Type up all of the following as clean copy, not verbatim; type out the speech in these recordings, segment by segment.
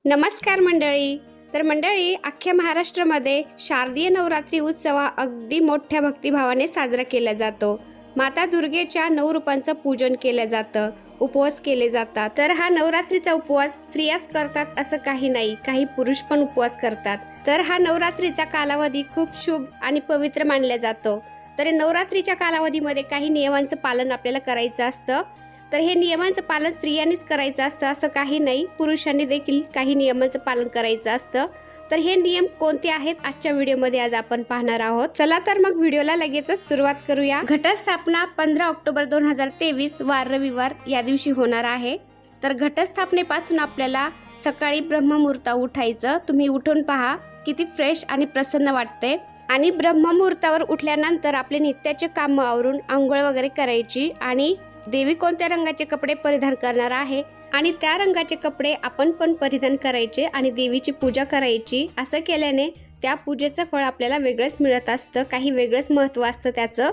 नमस्कार मंडळी. तर मंडळी, अख्ख्या महाराष्ट्रामध्ये शारदीय नवरात्री उत्सव अगदी मोठ्या भक्तिभावाने साजरा केला जातो. माता दुर्गेच्या 9 रूपांचं पूजन केलं जातं, उपवास केले जातात. तर हा नवरात्रीचा उपवास स्त्रियाच करतात असं काही नाही, काही पुरुष पण उपवास करतात. तर हा नवरात्रीचा कालावधी खूप शुभ आणि पवित्र मानला जातो. तर नवरात्रीच्या कालावधीमध्ये काही नियमांचं पालन आपल्याला करायचं असतं. तर हे नियमांचं पालन स्त्रियांनीच करायचं असतं असं काही नाही, पुरुषांनी देखील काही नियमांचं पालन करायचं असतं. तर हे नियम कोणते आहेत आजच्या व्हिडिओमध्ये आज आपण पाहणार आहोत. चला तर मग व्हिडिओला लगेचच सुरुवात करूया. घटस्थापना 15 ऑक्टोबर 2023 वार रविवार या दिवशी होणार आहे. तर घटस्थापनेपासून आपल्याला सकाळी ब्रह्ममुहूर्त उठायचं. तुम्ही उठून पहा किती फ्रेश आणि प्रसन्न वाटते. आणि ब्रह्ममुहूर्तावर उठल्यानंतर आपले नित्याचे काम आवरून आंघोळ वगैरे करायची आणि देवी कोणत्या रंगाचे कपडे परिधान करणार आहे आणि त्या रंगाचे कपडे आपण पण परिधान करायचे आणि देवीची पूजा करायची. असं केल्याने त्या पूजेचं फळ आपल्याला वेगळंच मिळत असतं, काही वेगळंच महत्त्व असतं त्याचं.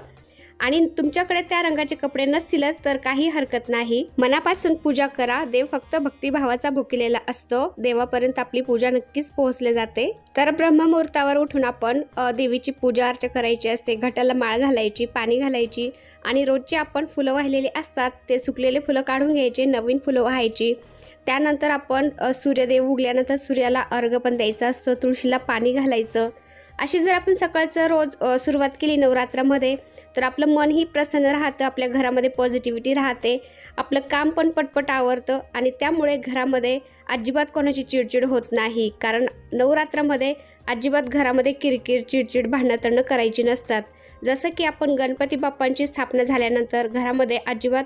आणि तुमच्याकडे त्या रंगाचे कपडे नसतीलच तर काही हरकत नाही, मनापासून पूजा करा. देव फक्त भक्तिभावाचा भुकेलेला असतो, देवापर्यंत आपली पूजा नक्कीच पोहोचले जाते. तर ब्रह्ममुहूर्तावर उठून आपण देवीची पूजा अर्चा करायची असते. घटाला माळ घालायची, पाणी घालायची आणि रोजचे आपण फुलं वाहिलेली असतात ते सुकलेले फुलं काढून घ्यायचे, नवीन फुलं वाहायची. त्यानंतर आपण सूर्यदेव उगल्यानंतर सूर्याला अर्घ पण द्यायचा असतो, तुळशीला पाणी घालायचं. अशी जर आपण सकाळचं रोज सुरुवात केली नवरात्रामध्ये तर आपलं मनही प्रसन्न राहतं, आपल्या घरामध्ये पॉझिटिव्हिटी राहते, आपलं काम पण पटपट आवरतं आणि त्यामुळे घरामध्ये अजिबात कोणाची चिडचिड होत नाही. कारण नवरात्रामध्ये अजिबात घरामध्ये किरकिर, चिडचिड, भांडणं करायची नसतात. जसं की आपण गणपती बाप्पांची स्थापना झाल्यानंतर घरामध्ये अजिबात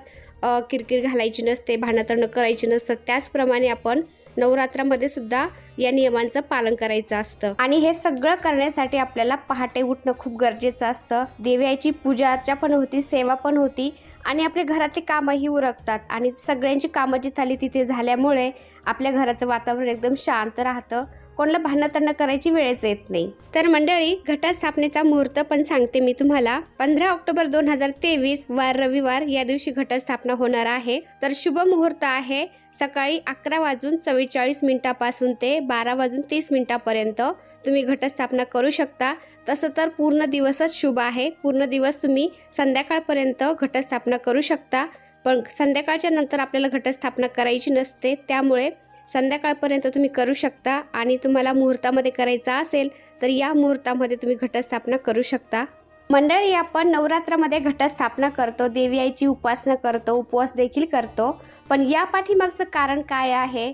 किरकिर घालायची नसते, भांडणं करायची नसतात. त्याचप्रमाणे आपण नवरात्रामध्ये सुद्धा या नियमांचं पालन करायचं असतं. आणि हे सगळं करण्यासाठी आपल्याला पहाटे उठणं खूप गरजेचं असतं. देवाची पूजा अर्चा पण होती, सेवा पण होती आणि आपल्या घरातली कामंही उरकतात आणि सगळ्यांची कामं जी झाली तिथे झाल्यामुळे आपल्या घराचं वातावरण एकदम शांत राहतं, कोणाला भांडणं करायची वेळच येत नाही. तर मंडळी, घटस्थापनेचा मुहूर्त पण सांगते मी तुम्हाला. 15 ऑक्टोबर 2023 वार रविवार या दिवशी घटस्थापना होणार आहे. तर शुभ मुहूर्त आहे सकाळी 11:44 पासून ते 12:30 पर्यंत तुम्ही घटस्थापना करू शकता. तसं तर पूर्ण दिवसच शुभ आहे, पूर्ण दिवस तुम्ही संध्याकाळपर्यंत घटस्थापना करू शकता. पण संध्याकाळच्या नंतर आपल्याला घटस्थापना करायची नसते, त्यामुळे संध्याकाळपर्यंत तुम्ही करू शकता. आणि तुम्हाला मुहूर्तामध्ये करायचा असेल तर या मुहूर्तामध्ये तुम्ही घटस्थापना करू शकता. मंडळी, आपण नवरात्रामध्ये घटस्थापना करतो, देवी आईची उपासना करतो, उपवास देखील करतो. पण या पाठीमागचं कारण काय आहे,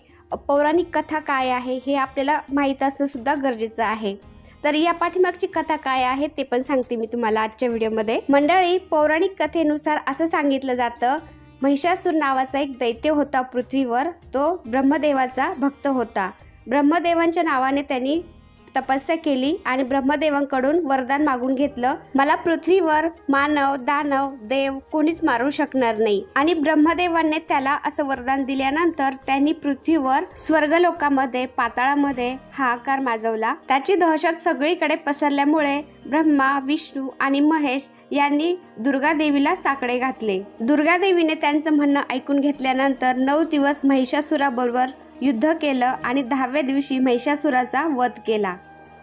पौराणिक कथा काय आहे हे आपल्याला माहीत असणं सुद्धा गरजेचं आहे. तर या पाठीमागची कथा काय आहे ते पण सांगते मी तुम्हाला आजच्या व्हिडिओमध्ये. मंडळी, पौराणिक कथेनुसार असं सांगितलं जातं, महिषासूर नावाचा एक दैत्य होता पृथ्वीवर. तो ब्रह्मदेवाचा भक्त होता. ब्रह्मदेवांच्या नावाने त्यांनी तपस्या केली आणि ब्रह्मदेवांकडून वरदान मागून घेतलं, मला पृथ्वीवर मानव, दानव, देव कोणीच मारू शकणार नाही. आणि ब्रह्मदेवांनी त्याला असं वरदान दिल्यानंतर त्यांनी पृथ्वीवर, स्वर्गलोकामध्ये, पाताळामध्ये हाहाकार माजवला. त्याची दहशत सगळीकडे पसरल्यामुळे ब्रह्मा, विष्णू आणि महेश यांनी दुर्गा देवीला साकडे घातले. दुर्गा देवीने त्यांचं म्हणणं ऐकून घेतल्यानंतर 9 दिवस महिषासुराबरोबर युद्ध केलं आणि 10व्या दिवशी महिषासुराचा वध केला.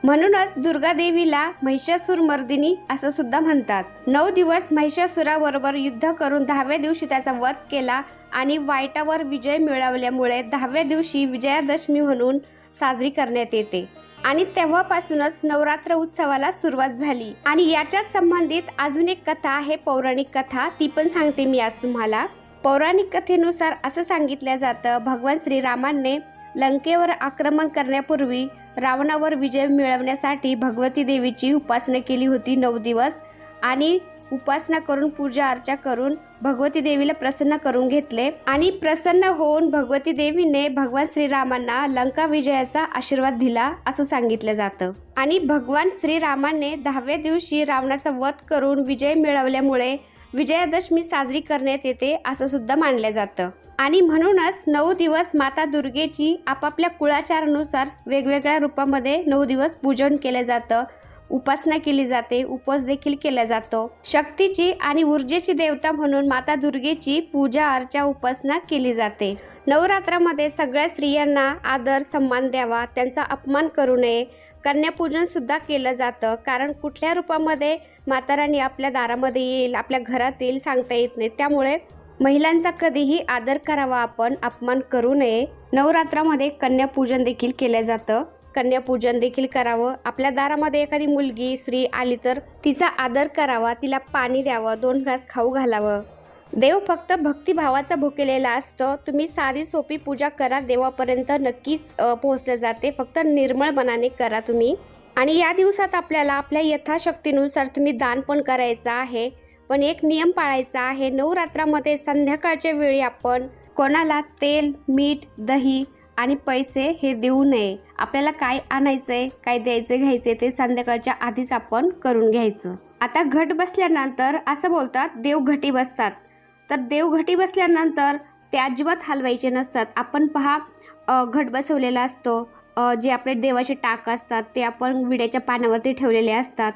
म्हणूनच दुर्गा देवीला महिषासूर मर्दिनी असं सुद्धा म्हणतात. 9 दिवस महिषासुराबरोबर युद्ध करून 10व्या दिवशी त्याचा वध केला आणि वाईटावर विजय मिळवल्यामुळे 10व्या दिवशी विजयादशमी म्हणून साजरी करण्यात येते. आणि तेव्हापासूनच नवरात्र उत्सवाला सुरुवात झाली. आणि याच्याच संबंधित अजून एक कथा आहे, पौराणिक कथा, ती पण सांगते मी आज तुम्हाला. पौराणिक कथेनुसार असं सांगितलं जातं, भगवान श्रीरामांनी लंकेवर आक्रमण करण्यापूर्वी रावणावर विजय मिळवण्यासाठी भगवती देवीची उपासना केली होती 9 दिवस. आणि उपासना करून, पूजा अर्चा करून भगवती देवीला प्रसन्न करून घेतले. आणि प्रसन्न होऊन भगवती देवीने भगवान श्रीरामांना लंका विजयाचा आशीर्वाद दिला असं सांगितलं जातं. आणि भगवान श्रीरामाने 10व्या दिवशी रावणाचा वध करून विजय मिळवल्यामुळे विजयादशमी साजरी करण्यात येते असं सुद्धा मानलं जातं. आणि म्हणूनच 9 दिवस माता दुर्गेची आपापल्या कुळाचारानुसार वेगवेगळ्या रूपामध्ये 9 दिवस पूजन केलं जातं, उपासना केली जाते, उपवास देखील केला जातो. शक्तीची आणि ऊर्जेची देवता म्हणून माता दुर्गेची पूजा अर्चा, उपासना केली जाते. नवरात्रामध्ये सगळ्या स्त्रियांना आदर सन्मान द्यावा, त्यांचा अपमान करू नये. कन्यापूजनसुद्धा केलं जातं, कारण कुठल्या रूपामध्ये माता राणी आपल्या दारामध्ये येईल, आपल्या घरात येईल सांगता येत नाही. त्यामुळे महिलांचा कधीही आदर करावा, आपण अपमान करू नये. नवरात्रामध्ये कन्यापूजन देखील केलं जातं. कन्यापूजन देखील करावं. आपल्या दारामध्ये एखादी मुलगी स्त्री आली तर तिचा आदर करावा, तिला पाणी द्यावं, 2 घास खाऊ घालावं. देव फक्त भक्तिभावाचा भुकेलेला असतो. तुम्ही साधी सोपी पूजा करा, देवापर्यंत नक्कीच पोहोचले जाते. फक्त निर्मळ मनाने करा तुम्ही. आणि या दिवसात आपल्याला आपल्या यथाशक्तीनुसार तुम्ही दान पण करायचं आहे, पण एक नियम पाळायचा आहे. नवरात्रामध्ये संध्याकाळच्या वेळी आपण कोणाला तेल, मीठ, दही आणि पैसे हे देऊ नये. आपल्याला काय आणायचंय, काय द्यायचे घ्यायचे ते संध्याकाळच्या आधीच आपण करून घ्यायचं. आता घट बसल्यानंतर असं बोलतात, देव घटी बसतात. तर देव घटी बसल्यानंतर ते अजिबात हलवायचे नसतात. आपण पहा, घट बसवलेला असतो, जे आपले देवाचे टाक असतात ते आपण विड्याच्या पानावरती ठेवलेले असतात.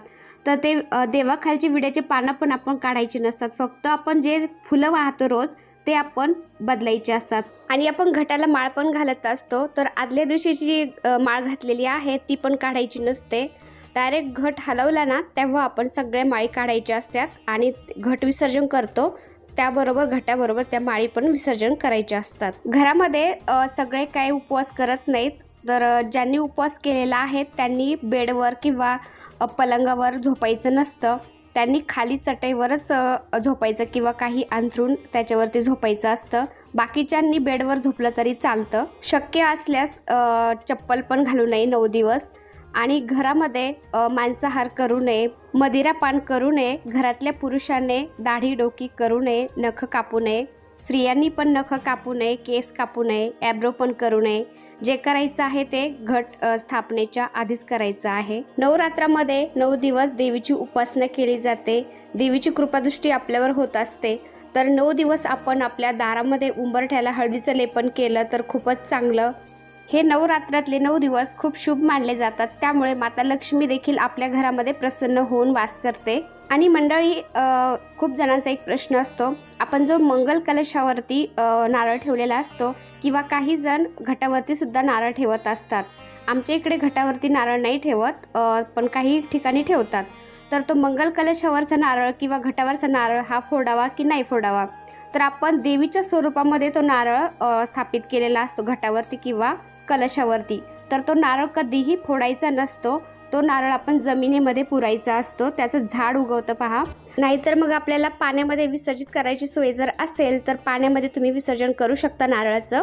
तर ते देवाखालची विड्याचे पानं पण आपण काढायची नसतात. फक्त आपण जे फुलं वाहतो रोज ते आपण बदलायचे असतात. आणि आपण घटाला माळ पण घालत असतो, तर आदल्या दिवशीची जी माळ घातलेली आहे ती पण काढायची नसते. डायरेक्ट घट हलवला ना तेव्हा आपण सगळ्या माळी काढायच्या असतात आणि घट विसर्जन करतो, त्याबरोबर घटाबरोबर त्या माळी पण विसर्जन करायच्या असतात. घरामध्ये सगळे काही उपवास करत नाहीत, तर ज्यांनी उपवास केलेला आहे त्यांनी बेडवर किंवा पलंगावर झोपायचं नसतं. त्यांनी खाली चटईवरच झोपायचं किंवा काही अंथरूण त्याच्यावरती झोपायचं असतं. बाकीच्यांनी बेडवर झोपलं तरी चालतं. शक्य असल्यास चप्पल पण घालू नये 9 दिवस. आणि घरामध्ये मांसाहार करू नये, मदिरापान करू नये. घरातल्या पुरुषांनी दाढी डोकी करू नये, नख कापू नये. स्त्रियांनी पण नख कापू नये, केस कापू नये, ॲब्रो पण करू नये. जे करायचं आहे ते घट स्थापनेच्या आधीच करायचं आहे. नवरात्रामध्ये 9 दिवस देवीची उपासना केली जाते. देवीची कृपादृष्टी आपल्यावर होत असते. तर 9 दिवस आपण आपल्या दारामध्ये उंबरठ्याला हळदीचं लेपन केलं तर खूपच चांगलं. हे नवरात्रातले 9 दिवस खूप शुभ मानले जातात. त्यामुळे माता लक्ष्मी देखील आपल्या घरामध्ये प्रसन्न होऊन वास करते. आणि मंडळी, खूप जणांचा एक प्रश्न असतो, आपण जो मंगल कलशावरती नारळ ठेवलेला असतो किंवा काही जण घटावरती सुद्धा नारळ ठेवत असतात. आमच्या इकडे घटावरती नारळ नाही ठेवत, पण काही ठिकाणी ठेवतात. तर तो मंगल कलशावरचा नारळ किंवा घटावरचा नारळ हा फोडावा की नाही फोडावा? तर आपण देवीच्या स्वरूपामध्ये तो नारळ स्थापित केलेला असतो घटावरती किंवा कलशावरती. तर तो नारळ कधीही फोडायचा नसतो. तो नारळ आपण जमिनीमध्ये पुरायचा असतो, त्याचं झाड उगवतं पहा. नाहीतर मग आपल्याला पाण्यामध्ये विसर्जित करायची सोय जर असेल तर पाण्यामध्ये तुम्ही विसर्जन करू शकता नारळाचं,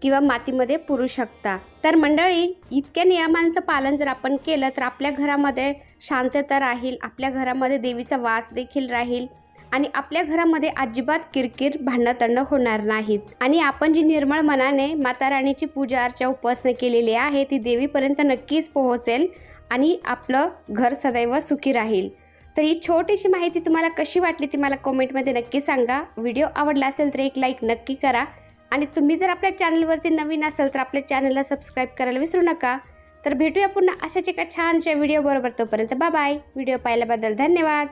किंवा मातीमध्ये पुरू शकता. तर मंडळी, इतक्या नियमांचं पालन जर आपण केलं तर आपल्या घरामध्ये शांतता राहील, आपल्या घरामध्ये देवीचा वास देखील राहील आणि आपल्या घरामध्ये अजिबात किरकिर भांडणं होणार नाहीत. आणि आपण जी निर्मळ मनाने माता राणीची पूजा अर्चा उपासना केलेली आहे ती देवीपर्यंत नक्कीच पोहोचेल आणि आपलं घर सदैव सुखी राहील. तर ही छोटीशी माहिती तुम्हाला कशी वाटली ती मला कमेंटमध्ये नक्की सांगा. व्हिडिओ आवडला असेल तर एक लाईक नक्की करा. आणि तुम्ही जर आपल्या चॅनलवरती नवीन असाल तर आपल्या चॅनलला सबस्क्राईब करायला विसरू नका. तर भेटूया पुन्हा अशाच एका छानशा व्हिडिओ बरोबर. तोपर्यंत बाय बाय. व्हिडिओ पाहिल्याबद्दल धन्यवाद.